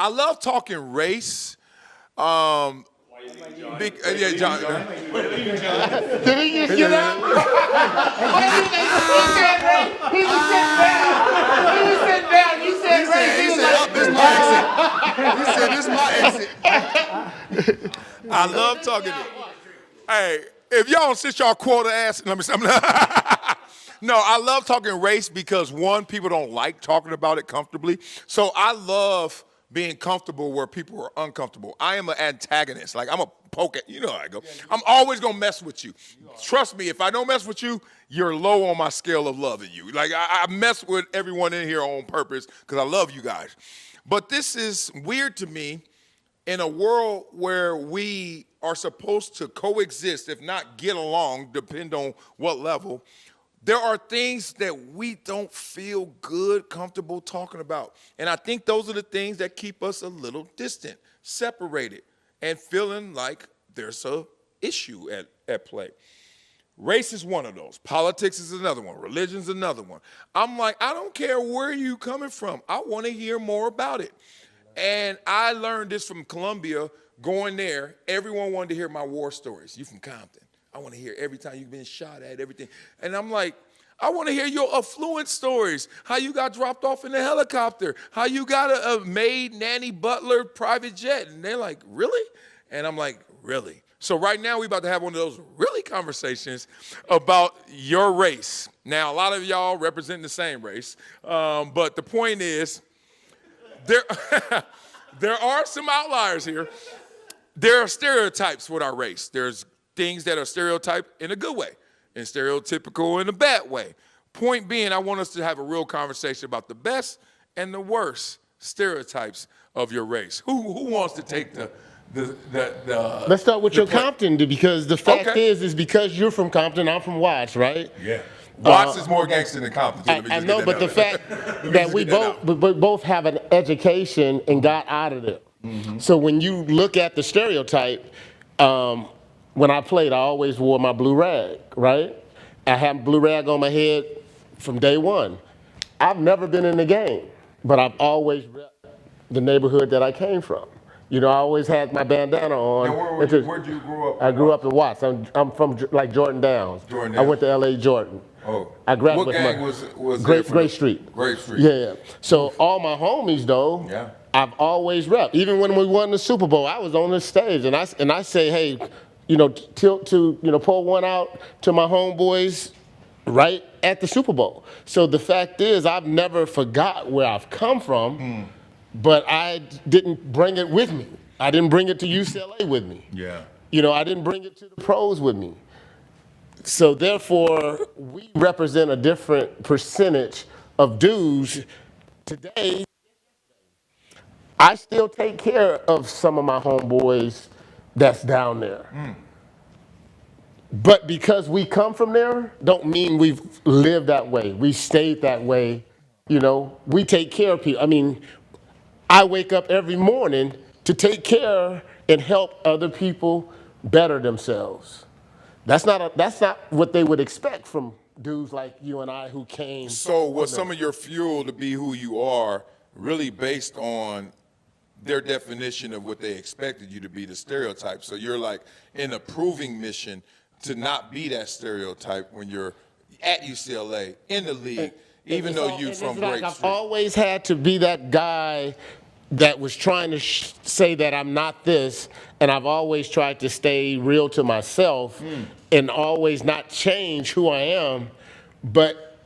I love talking race. Big, yeah, John. Did he just get up? He was sitting down. You said race. He said, "Up, this my exit." He said, "This my exit." I love talking. Hey, if y'all don't sit y'all quarter ass, let me say. No, I love talking race because one, people don't like talking about it comfortably. So I love being comfortable where people are uncomfortable. I am an antagonist. Like, I'm a poke at, you know how I go. I'm always gonna mess with you. Trust me, if I don't mess with you, you're low on my scale of loving you. Like, I mess with everyone in here on purpose because I love you guys. But this is weird to me in a world where we are supposed to coexist, if not get along, depend on what level. There are things that we don't feel good, comfortable talking about. And I think those are the things that keep us a little distant, separated, and feeling like there's a issue at play. Race is one of those. Politics is another one. Religion's another one. I'm like, I don't care where you coming from. I want to hear more about it. And I learned this from Columbia, going there. Everyone wanted to hear my war stories. You from Compton. I want to hear every time you've been shot at, everything. And I'm like, I want to hear your affluent stories, how you got dropped off in a helicopter, how you got a maid, nanny, butler, private jet. And they're like, really? And I'm like, really? So right now we're about to have one of those really conversations about your race. Now, a lot of y'all represent the same race, but the point is, there are some outliers here. There are stereotypes with our race. There's things that are stereotyped in a good way and stereotypical in a bad way. Point being, I want us to have a real conversation about the best and the worst stereotypes of your race. Who wants to take the Let's start with your Compton, because the fact is because you're from Compton, I'm from Watts, right? Yeah. Watts is more gangster than Compton. I know, but the fact that we both have an education and got out of it. Mm-hmm. So when you look at the stereotype, when I played, I always wore my blue rag, right? I had blue rag on my head from day one. I've never been in the game, but I've always repped the neighborhood that I came from. You know, I always had my bandana on. And where'd you grow up? I grew up in Watts. I'm from like Jordan Downs. Jordan Downs. I went to L.A. Jordan. Oh. I grabbed what gang was Great Street. Great Street. Yeah. So all my homies though, I've always repped. Even when we won the Super Bowl, I was on the stage and I say, hey, you know, tilt to, you know, pull one out to my homeboys right at the Super Bowl. So the fact is, I've never forgot where I've come from, but I didn't bring it with me. I didn't bring it to UCLA with me. Yeah. You know, I didn't bring it to the pros with me. So therefore, we represent a different percentage of dudes today. I still take care of some of my homeboys that's down there. But because we come from there, don't mean we've lived that way. We stayed that way. You know, we take care of people. I mean, I wake up every morning to take care and help other people better themselves. That's not what they would expect from dudes like you and I who came. So was some of your fuel to be who you are really based on their definition of what they expected you to be, the stereotype? So you're like in a proving mission to not be that stereotype when you're at UCLA, in the league, even though you're from Great Street. I've always had to be that guy that was trying to say that I'm not this, and I've always tried to stay real to myself and always not change who I am, but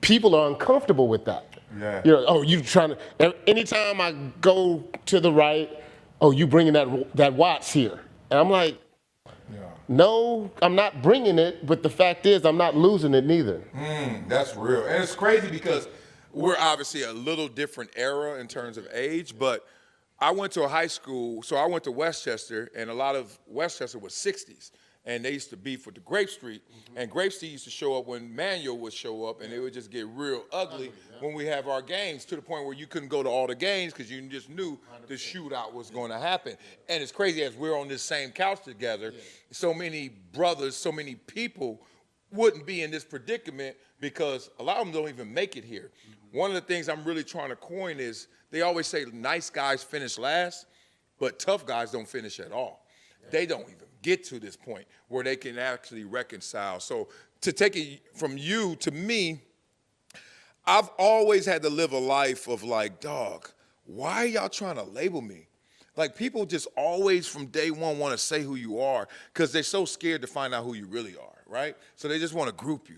people are uncomfortable with that. Yeah. You know, oh, you trying to, anytime I go to the right, oh, you bringing that Watts here. And I'm like, no, I'm not bringing it, but the fact is I'm not losing it neither. That's real. And it's crazy because we're obviously a little different era in terms of age, but I went to a high school, so I went to Westchester, and a lot of Westchester was 60s. And they used to beef with the Grape Street, and Grape Street used to show up when Manual would show up, and it would just get real ugly when we have our games, to the point where you couldn't go to all the games because you just knew the shootout was going to happen. And it's crazy, as we're on this same couch together, so many brothers, so many people wouldn't be in this predicament because a lot of them don't even make it here. One of the things I'm really trying to coin is they always say nice guys finish last, but tough guys don't finish at all. They don't even get to this point where they can actually reconcile. So to take it from you to me, I've always had to live a life of like, dog, why are y'all trying to label me? Like, people just always from day one want to say who you are because they're so scared to find out who you really are, right? So they just want to group you.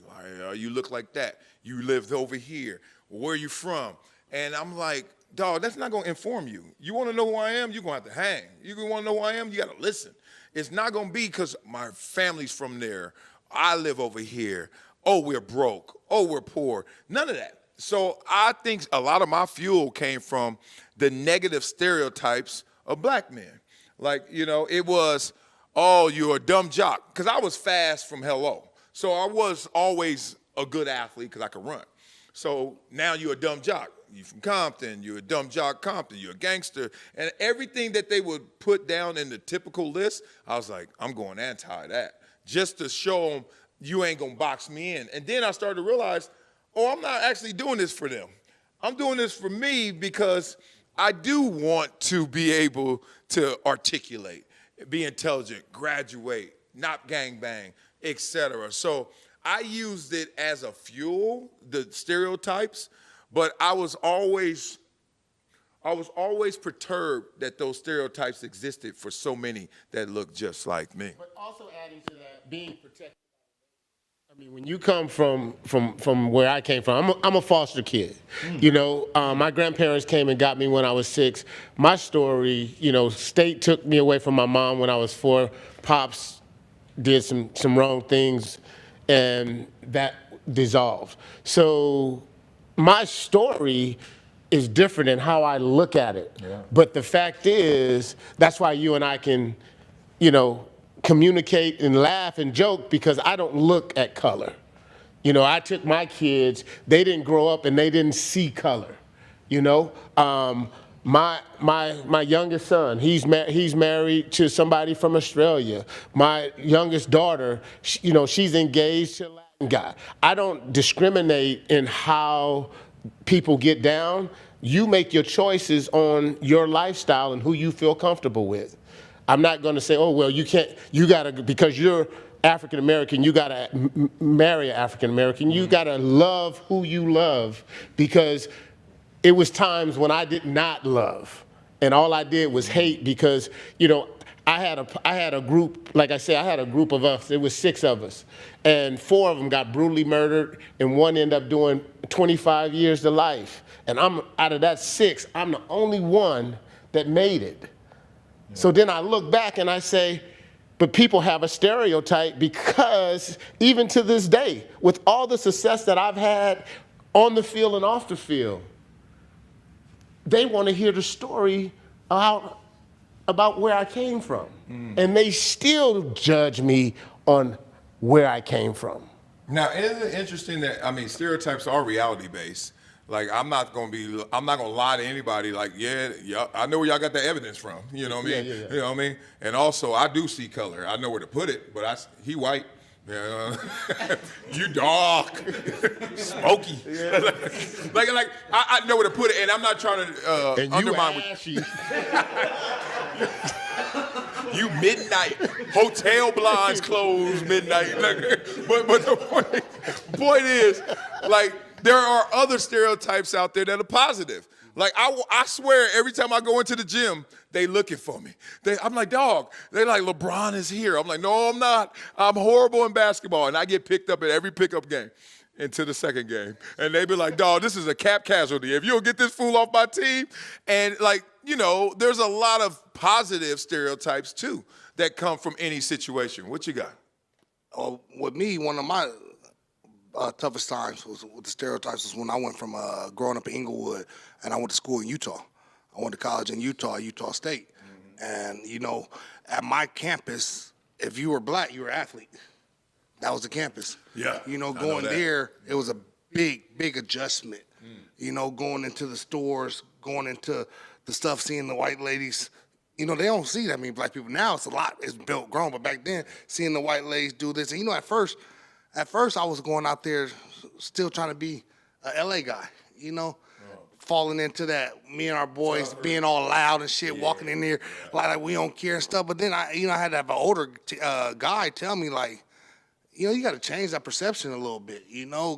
You look like that. You lived over here. Where are you from? And I'm like, dog, that's not going to inform you. You want to know who I am? You're going to have to hang. You want to know who I am? You got to listen. It's not going to be because my family's from there. I live over here. Oh, we're broke. Oh, we're poor. None of that. So I think a lot of my fuel came from the negative stereotypes of black men. Like, you know, it was, oh, you're a dumb jock. Because I was fast from hello. So I was always a good athlete because I could run. So now you're a dumb jock. You from Compton, you're a dumb jock Compton, you're a gangster. And everything that they would put down in the typical list, I was like, I'm going anti that. Just to show them you ain't gonna box me in. And then I started to realize, oh, I'm not actually doing this for them. I'm doing this for me because I do want to be able to articulate, be intelligent, graduate, not gangbang, etc. So I used it as a fuel, the stereotypes, but I was always perturbed that those stereotypes existed for so many that looked just like me. But also adding to that, being protected. I mean, when you come from where I came from, I'm a foster kid. You know, my grandparents came and got me when I was 6. My story, you know, state took me away from my mom when I was 4. Pops did some wrong things, and that dissolved. So my story is different in how I look at it. Yeah. But the fact is, that's why you and I can, you know, communicate and laugh and joke, because I don't look at color. You know, I took my kids, they didn't grow up and they didn't see color. You know, my youngest son, he's married to somebody from Australia. My youngest daughter, you know, she's engaged to a Latin guy. I don't discriminate in how people get down. You make your choices on your lifestyle and who you feel comfortable with. I'm not going to say, oh, well, you can't, you got to, because you're African American, you got to marry an African American. You got to love who you love, because it was times when I did not love, and all I did was hate, because, you know, I had a group, like I said, I had a group of us. It was 6 of us, and 4 of them got brutally murdered, and 1 ended up doing 25 years to life. And I'm, out of that 6, I'm the only one that made it. Yeah. So then I look back and I say, but people have a stereotype, because even to this day, with all the success that I've had on the field and off the field, they want to hear the story about where I came from. And they still judge me on where I came from. Now, isn't it interesting that, I mean, stereotypes are reality based. Like, I'm not gonna lie to anybody like, yeah, I know where y'all got the evidence from. You know what I mean? Yeah. You know what I mean? And also, I do see color. I know where to put it, but he white. You dark, smoky. Yeah. like I know where to put it, and I'm not trying to undermine. You midnight, hotel blinds closed midnight. But the point is, like, there are other stereotypes out there that are positive. Like, I swear, every time I go into the gym, they looking for me. I'm like, dog, they like, LeBron is here. I'm like, no, I'm not. I'm horrible in basketball. And I get picked up at every pickup game into the second game. And they be like, dog, this is a cap casualty. If you don't get this fool off my team. And, like, you know, there's a lot of positive stereotypes, too, that come from any situation. What you got? With me, one of my toughest times was with the stereotypes was when I went from growing up in Inglewood, and I went to school in Utah. I went to college in Utah State. And, you know, at my campus, if you were black, you were an athlete. That was the campus. Yeah. You know, going there, it was a big adjustment. You know, going into the stores, going into the stuff, seeing the white ladies. You know, they don't see that many black people. Now it's a lot. It's built, grown. But back then, seeing the white ladies do this. And, you know, at first I was going out there still trying to be a LA guy, you know. falling into that, me and our boys being all loud and shit, walking in there like we don't care and stuff. But then I had to have an older guy tell me like, you know, you got to change that perception a little bit, you know.